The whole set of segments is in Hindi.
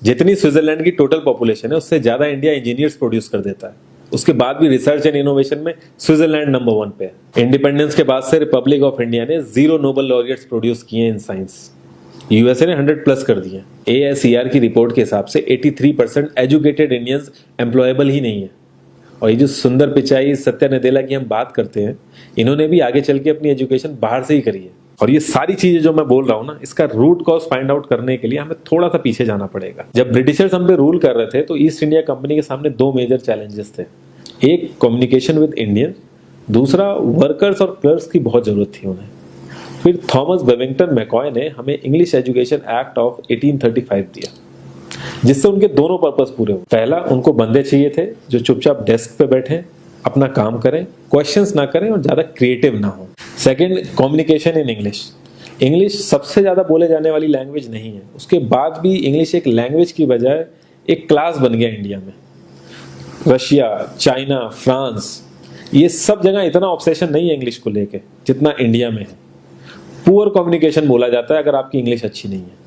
जितनी स्विट्जरलैंड की टोटल पॉपुलेशन है उससे ज्यादा इंडिया इंजीनियर्स प्रोड्यूस कर देता है। उसके बाद भी रिसर्च एंड इनोवेशन में स्विट्जरलैंड नंबर 1 पे है। इंडिपेंडेंस के बाद से रिपब्लिक ऑफ इंडिया ने 0 नोबेल लॉरियट्स प्रोड्यूस किए इन साइंस। यूएसए ने 100+ कर दिए। ASER की रिपोर्ट के हिसाब से 83% एजुकेटेड इंडियंस एम्प्लॉयबल ही नहीं है। और ये जो सुंदर पिचाई, सत्या नदेला की हम बात करते हैं, इन्होंने भी आगे चल के अपनी एजुकेशन बाहर से ही करी है। और ये सारी चीजें जो मैं बोल रहा हूँ ना, इसका रूट कॉज फाइंड आउट करने के लिए हमें थोड़ा सा पीछे जाना पड़ेगा। जब ब्रिटिशर्स हम पे रूल कर रहे थे तो ईस्ट इंडिया कंपनी के सामने 2 मेजर चैलेंजेस थे। एक कम्युनिकेशन विद इंडियन, दूसरा वर्कर्स और क्लर्क्स की बहुत जरूरत थी उन्हें। फिर थॉमस बेविंगटन मैकॉय ने हमें इंग्लिश एजुकेशन एक्ट ऑफ 1835 दिया, जिससे उनके दोनों पर्पस पूरे हुए। पहला, उनको बंदे चाहिए थे जो चुपचाप डेस्क पे बैठे, अपना काम करें, क्वेश्चंस ना करें और ज्यादा क्रिएटिव ना हो। Second, communication in English. English सबसे ज्यादा बोले जाने वाली लैंग्वेज नहीं है, उसके बाद भी इंग्लिश एक लैंग्वेज की बजाय एक क्लास बन गया इंडिया में। रशिया, चाइना, फ्रांस, ये सब जगह इतना ऑब्सेशन नहीं है इंग्लिश को लेके जितना इंडिया में है। पुअर कम्युनिकेशन बोला जाता है अगर आपकी इंग्लिश अच्छी नहीं है,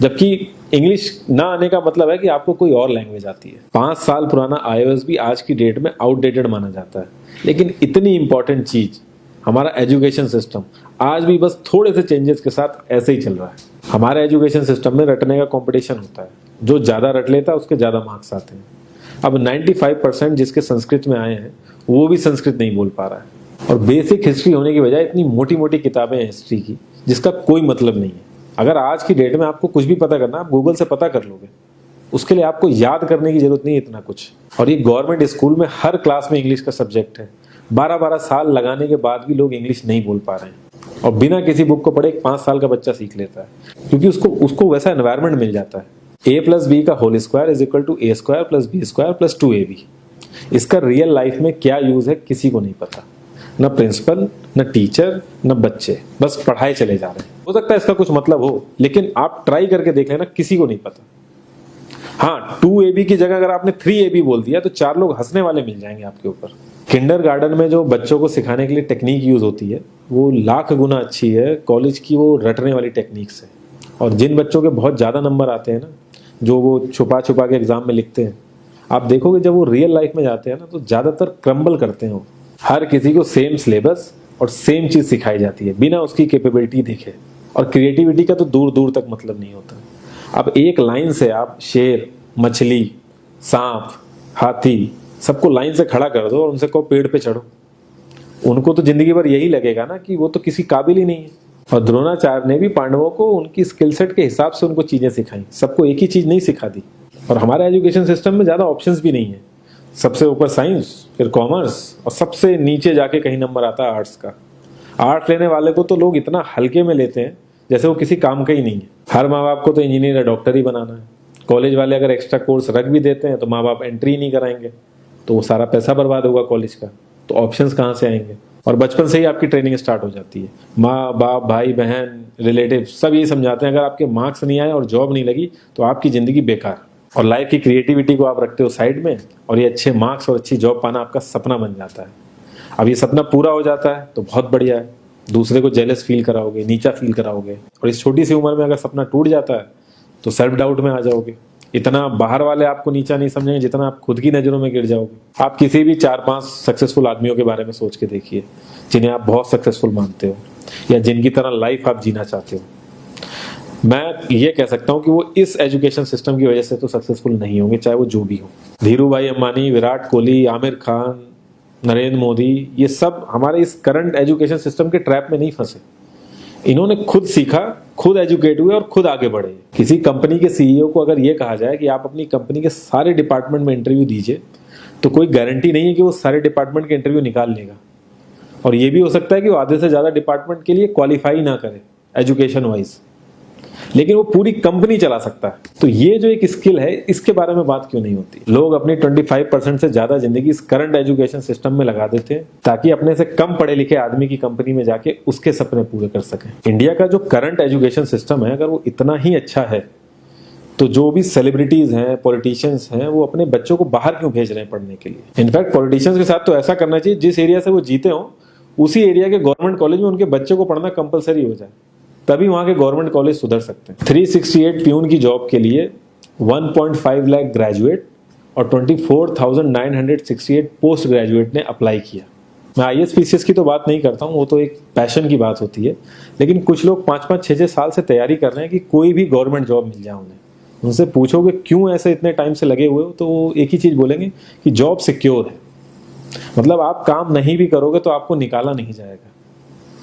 जबकि इंग्लिश ना आने का मतलब है कि आपको कोई और लैंग्वेज आती है। 5 साल पुराना iOS भी आज की डेट में आउटडेटेड माना जाता है। लेकिन इतनी इंपॉर्टेंट चीज हमारा एजुकेशन सिस्टम आज भी बस थोड़े से चेंजेस के साथ ऐसे ही चल रहा है। हमारे एजुकेशन सिस्टम में रटने का कंपटीशन होता है, जो ज्यादा रट लेता है उसके ज्यादा मार्क्स आते हैं। अब 95% जिसके संस्कृत में आए हैं वो भी संस्कृत नहीं बोल पा रहा है। और बेसिक हिस्ट्री होने की बजाय इतनी मोटी मोटी किताबें हैं हिस्ट्री की जिसका कोई मतलब नहीं है। अगर आज की डेट में आपको कुछ भी पता करना, आप गूगल से पता कर लोगे, उसके लिए आपको याद करने की जरूरत नहीं है इतना कुछ। और ये गवर्नमेंट स्कूल में हर क्लास में इंग्लिश का सब्जेक्ट है। 12-12 साल लगाने के बाद भी लोग इंग्लिश नहीं बोल पा रहे हैं। और बिना किसी बुक को पढ़े 5 साल का बच्चा सीख लेता है, क्योंकि उसको वैसा एनवायरमेंट मिल जाता है। A+B का whole square is equal to A² + B² + 2AB। इसका रियल लाइफ में क्या यूज है किसी को नहीं पता, न प्रिंसिपल, न टीचर, न बच्चे, बस पढ़ाई चले जा रहे हैं। हो सकता है इसका कुछ मतलब हो, लेकिन आप ट्राई करके देख लेना, किसी को नहीं पता। हाँ, 2AB की जगह अगर आपने 3AB बोल दिया तो 4 लोग हंसने वाले मिल जाएंगे आपके ऊपर। किंडरगार्टन में जो बच्चों को सिखाने के लिए टेक्निक यूज होती है वो लाख गुना अच्छी है कॉलेज की वो रटने वाली टेक्निक से। और जिन बच्चों के बहुत ज्यादा नंबर आते हैं ना, जो वो छुपा छुपा के एग्जाम में लिखते हैं, आप देखोगे जब वो रियल लाइफ में जाते हैं ना तो ज्यादातर क्रम्बल करते हैं वो। हर किसी को सेम सिलेबस और सेम चीज सिखाई जाती है बिना उसकी कैपेबिलिटी देखे। और क्रिएटिविटी का तो दूर दूर तक मतलब नहीं होता। अब एक लाइन से आप शेर, मछली, सांप, हाथी सबको लाइन से खड़ा कर दो और उनसे कहो पेड़ पे चढ़ो, उनको तो जिंदगी भर यही लगेगा ना कि वो तो किसी काबिल ही नहीं है। और द्रोणाचार्य ने भी पांडवों को उनकी स्किल सेट के हिसाब से उनको चीजें सिखाई, सबको एक ही चीज नहीं सिखा दी। और हमारे एजुकेशन सिस्टम में ज्यादा ऑप्शंस भी नहीं है। सबसे ऊपर साइंस, फिर कॉमर्स, और सबसे नीचे जाके कहीं नंबर आता है आर्ट्स का। आर्ट्स लेने वाले को तो लोग इतना हल्के में लेते हैं जैसे वो किसी काम का ही नहीं है। हर माँ बाप को तो इंजीनियर या डॉक्टर ही बनाना है। कॉलेज वाले अगर एक्स्ट्रा कोर्स रख भी देते हैं तो माँ बाप एंट्री नहीं कराएंगे, तो वो सारा पैसा बर्बाद होगा कॉलेज का। तो ऑप्शंस कहाँ से आएंगे? और बचपन से ही आपकी ट्रेनिंग स्टार्ट हो जाती है। माँ बाप, भाई बहन, रिलेटिव सब यही समझाते हैं अगर आपके मार्क्स नहीं आए और जॉब नहीं लगी तो आपकी जिंदगी बेकार। और लाइफ की क्रिएटिविटी को आप रखते हो साइड में, और ये अच्छे मार्क्स और अच्छी जॉब पाना आपका सपना बन जाता है। अब ये सपना पूरा हो जाता है तो बहुत बढ़िया है, दूसरे को जेलस फील कराओगे, नीचा फील कराओगे। और इस छोटी सी उम्र में अगर सपना टूट जाता है तो सेल्फ डाउट में आ जाओगे। इतना बाहर वाले आपको नीचा नहीं समझेंगे जितना आप खुद की नजरों में गिर जाओगे। आप किसी भी 4-5 सक्सेसफुल आदमियों के बारे में सोच के देखिए जिन्हें आप बहुत सक्सेसफुल मानते हो या जिनकी तरह लाइफ आप जीना चाहते हो। मैं ये कह सकता हूं कि वो इस एजुकेशन सिस्टम की वजह से तो सक्सेसफुल नहीं होंगे, चाहे वो जो भी हो। धीरू भाई अंबानी, विराट कोहली, आमिर खान, नरेंद्र मोदी, ये सब हमारे इस करंट एजुकेशन सिस्टम के ट्रैप में नहीं फंसे। इन्होंने खुद सीखा, खुद एजुकेट हुए और खुद आगे बढ़े। किसी कंपनी के सीईओ को अगर ये कहा जाए कि आप अपनी कंपनी के सारे डिपार्टमेंट में इंटरव्यू दीजिए, तो कोई गारंटी नहीं है कि वो सारे डिपार्टमेंट के इंटरव्यू निकाल लेगा। और ये भी हो सकता है कि वो आधे से ज्यादा डिपार्टमेंट के लिए क्वालिफाई ना करे एजुकेशन वाइज, लेकिन वो पूरी कंपनी चला सकता है। तो ये जो एक स्किल है, इसके बारे में बात क्यों नहीं होती? लोग अपनी 25% से ज्यादा जिंदगी इस करंट एजुकेशन सिस्टम में लगा देते हैं ताकि अपने से कम पढ़े लिखे आदमी की कंपनी में जाके उसके सपने पूरे कर सकें। इंडिया का जो करंट एजुकेशन सिस्टम है, अगर वो इतना ही अच्छा है तो जो भी सेलिब्रिटीज हैं, पॉलिटिशियंस हैं, वो अपने बच्चों को बाहर क्यों भेज रहे हैं पढ़ने के लिए? इनफैक्ट पॉलिटिशियंस के साथ तो ऐसा करना चाहिए, जिस एरिया से वो जीते हो उसी एरिया के गवर्नमेंट कॉलेज में उनके बच्चे को पढ़ना कंपलसरी हो जाए, तभी वहां के गवर्नमेंट कॉलेज सुधर सकते हैं। 368 प्यून की जॉब के लिए 1.5 लाख ग्रेजुएट और 24,968 पोस्ट ग्रेजुएट ने अप्लाई किया। मैं IAS PCS की तो बात नहीं करता हूँ, वो तो एक पैशन की बात होती है, लेकिन कुछ लोग 5-5, 6-6 साल से तैयारी कर रहे हैं कि कोई भी गवर्नमेंट जॉब मिल जाए उन्हें। उनसे पूछोगे क्यों ऐसे इतने टाइम से लगे हुए हो, तो वो एक ही चीज़ बोलेंगे कि जॉब सिक्योर है। मतलब आप काम नहीं भी करोगे तो आपको निकाला नहीं जाएगा।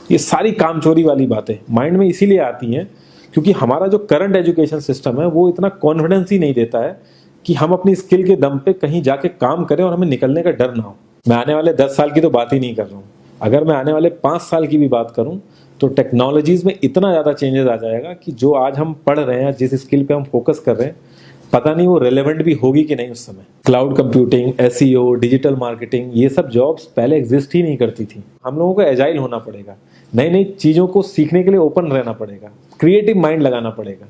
ये सारी कामचोरी वाली बातें माइंड में इसीलिए आती हैं क्योंकि हमारा जो करंट एजुकेशन सिस्टम है वो इतना कॉन्फिडेंस ही नहीं देता है कि हम अपनी स्किल के दम पे कहीं जाके काम करें और हमें निकलने का डर ना हो। मैं आने वाले 10 साल की तो बात ही नहीं कर रहा हूँ, अगर मैं आने वाले 5 साल की भी बात करूँ तो टेक्नोलॉजीज में इतना ज़्यादा चेंजेस आ जाएगा कि जो आज हम पढ़ रहे हैं, जिस स्किल पे हम फोकस कर रहे हैं, पता नहीं वो रेलेवेंट भी होगी कि नहीं उस समय। Cloud computing, SEO, digital marketing, ये सब जॉब्स पहले एग्जिस्ट ही नहीं करती थी। हम लोगों को एजाइल होना पड़ेगा, नई नई चीज़ों को सीखने के लिए ओपन रहना पड़ेगा, क्रिएटिव माइंड लगाना पड़ेगा।